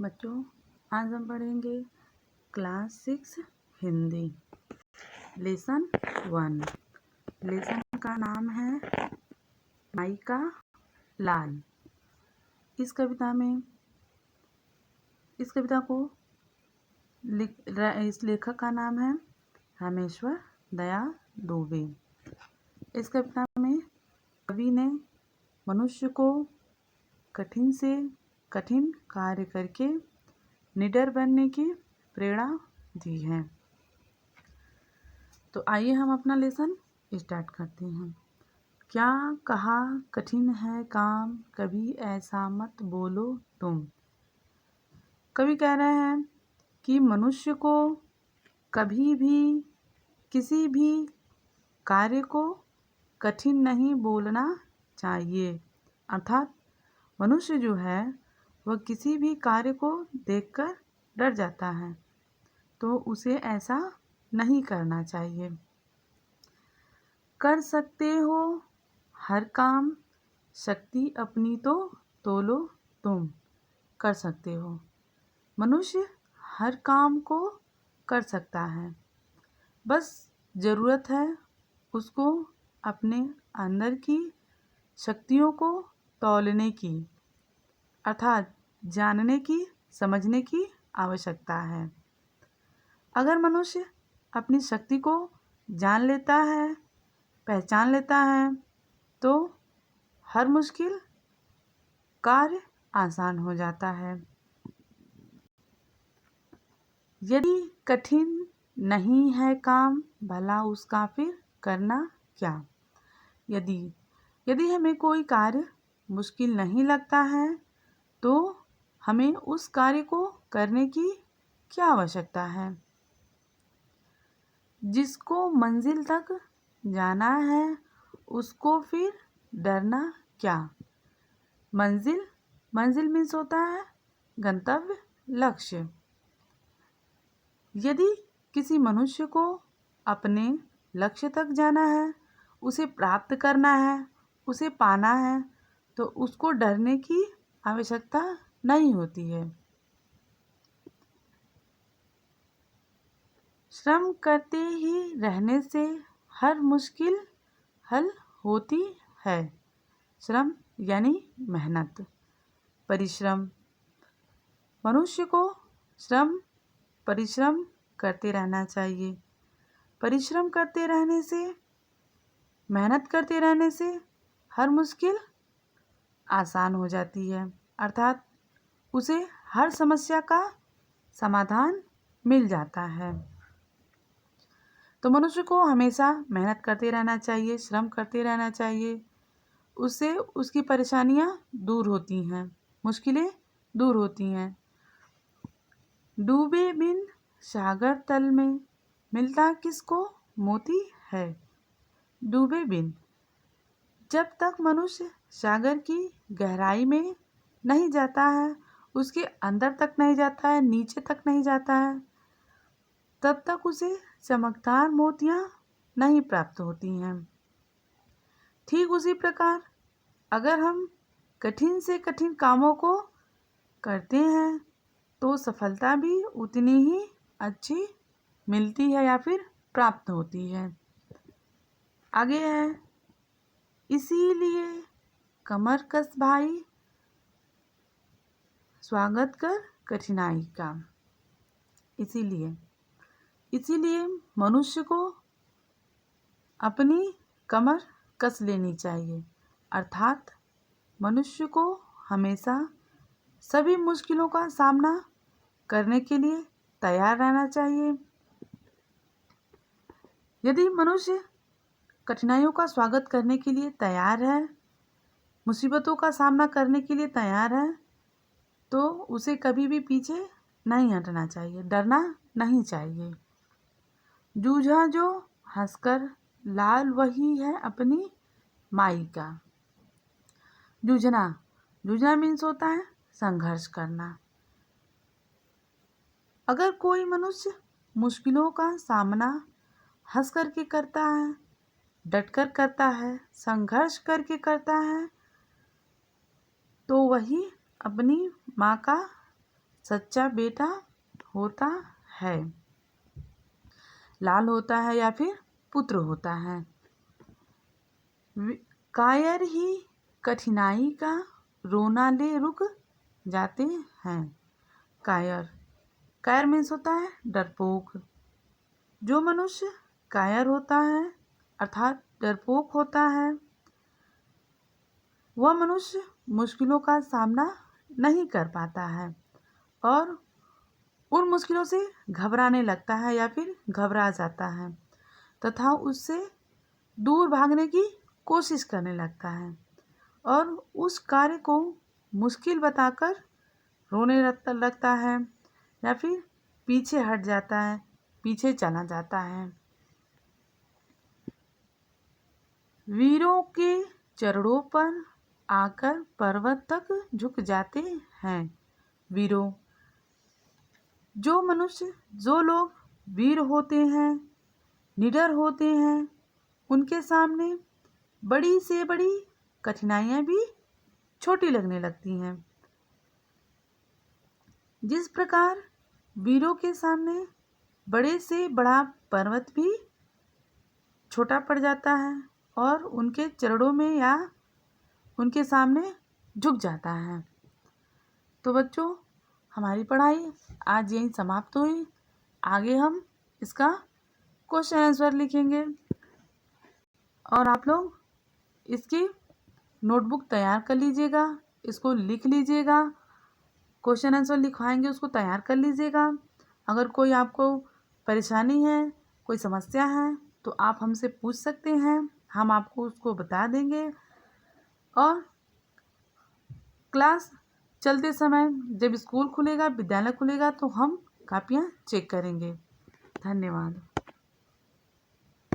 बच्चों, आज हम पढ़ेंगे क्लास 6 हिंदी लेसन 1। लेसन का नाम है माई का लाल। इस कविता को इस लेखक का नाम है रामेश्वर दयाल दुबे। इस कविता में कवि ने मनुष्य को कठिन से कठिन कार्य करके निडर बनने की प्रेरणा दी है। तो आइए हम अपना लेसन स्टार्ट करते हैं। क्या कहा कठिन है काम, कभी ऐसा मत बोलो तुम। कवि कह रहे हैं कि मनुष्य को कभी भी किसी भी कार्य को कठिन नहीं बोलना चाहिए। अर्थात मनुष्य जो है वह किसी भी कार्य को देखकर डर जाता है, तो उसे ऐसा नहीं करना चाहिए। कर सकते हो हर काम, शक्ति अपनी तो तोलो तुम। कर सकते हो, मनुष्य हर काम को कर सकता है, बस ज़रूरत है उसको अपने अंदर की शक्तियों को तौलने की, अर्थात जानने की, समझने की आवश्यकता है। अगर मनुष्य अपनी शक्ति को जान लेता है, पहचान लेता है, तो हर मुश्किल कार्य आसान हो जाता है। यदि कठिन नहीं है काम, भला उसका फिर करना क्या। यदि हमें कोई कार्य मुश्किल नहीं लगता है, तो हमें उस कार्य को करने की क्या आवश्यकता है। जिसको मंजिल तक जाना है, उसको फिर डरना क्या। मंजिल मीन्स होता है गंतव्य, लक्ष्य। यदि किसी मनुष्य को अपने लक्ष्य तक जाना है, उसे प्राप्त करना है, उसे पाना है, तो उसको डरने की आवश्यकता नहीं होती है। श्रम करते ही रहने से हर मुश्किल हल होती है। श्रम यानी मेहनत, परिश्रम। मनुष्य को परिश्रम करते रहना चाहिए। परिश्रम करते रहने से, मेहनत करते रहने से हर मुश्किल आसान हो जाती है, अर्थात उसे हर समस्या का समाधान मिल जाता है। तो मनुष्य को हमेशा मेहनत करते रहना चाहिए, श्रम करते रहना चाहिए। उससे उसकी परेशानियां दूर होती हैं, मुश्किलें दूर होती हैं। डूबे बिन सागर तल में मिलता किसको मोती है। डूबे बिन, जब तक मनुष्य सागर की गहराई में नहीं जाता है, उसके अंदर तक नहीं जाता है, नीचे तक नहीं जाता है, तब तक उसे चमकदार मोतियां नहीं प्राप्त होती हैं। ठीक उसी प्रकार अगर हम कठिन से कठिन कामों को करते हैं, तो सफलता भी उतनी ही अच्छी मिलती है या फिर प्राप्त होती है। आगे है, इसीलिए कमर कस भाई, स्वागत कर कठिनाई का। इसीलिए मनुष्य को अपनी कमर कस लेनी चाहिए, अर्थात मनुष्य को हमेशा सभी मुश्किलों का सामना करने के लिए तैयार रहना चाहिए। यदि मनुष्य कठिनाइयों का स्वागत करने के लिए तैयार है, मुसीबतों का सामना करने के लिए तैयार है, तो उसे कभी भी पीछे नहीं हटना चाहिए, डरना नहीं चाहिए। जूझा जो हंसकर लाल, वही है अपनी माई का। जूझना मीन्स होता है संघर्ष करना। अगर कोई मनुष्य मुश्किलों का सामना हंस करके करता है, डटकर करता है, संघर्ष करके करता है, तो वही अपनी माँ का सच्चा बेटा होता है, लाल होता है या फिर पुत्र होता है। कायर ही कठिनाई का रोना ले रुक जाते हैं। कायर, कायर मीन्स होता है डरपोक। जो मनुष्य कायर होता है अर्थात डरपोक होता है, वह मनुष्य मुश्किलों का सामना नहीं कर पाता है और उन मुश्किलों से घबराने लगता है या फिर घबरा जाता है तथा उससे दूर भागने की कोशिश करने लगता है और उस कार्य को मुश्किल बताकर रोने लगता है या फिर पीछे हट जाता है, पीछे चला जाता है। वीरों के चरणों पर आकर पर्वत तक झुक जाते हैं। वीरों, जो लोग वीर होते हैं, निडर होते हैं, उनके सामने बड़ी से बड़ी कठिनाइयाँ भी छोटी लगने लगती हैं। जिस प्रकार वीरों के सामने बड़े से बड़ा पर्वत भी छोटा पड़ जाता है और उनके चरणों में या उनके सामने झुक जाता है। तो बच्चों, हमारी पढ़ाई आज यहीं समाप्त हुई। आगे हम इसका क्वेश्चन आंसर लिखेंगे और आप लोग इसकी नोटबुक तैयार कर लीजिएगा, इसको लिख लीजिएगा। क्वेश्चन आंसर लिखवाएंगे, उसको तैयार कर लीजिएगा। अगर कोई आपको परेशानी है, कोई समस्या है तो आप हमसे पूछ सकते हैं, हम आपको उसको बता देंगे। और क्लास चलते समय जब स्कूल खुलेगा, विद्यालय खुलेगा तो हम कॉपियाँ चेक करेंगे। धन्यवाद।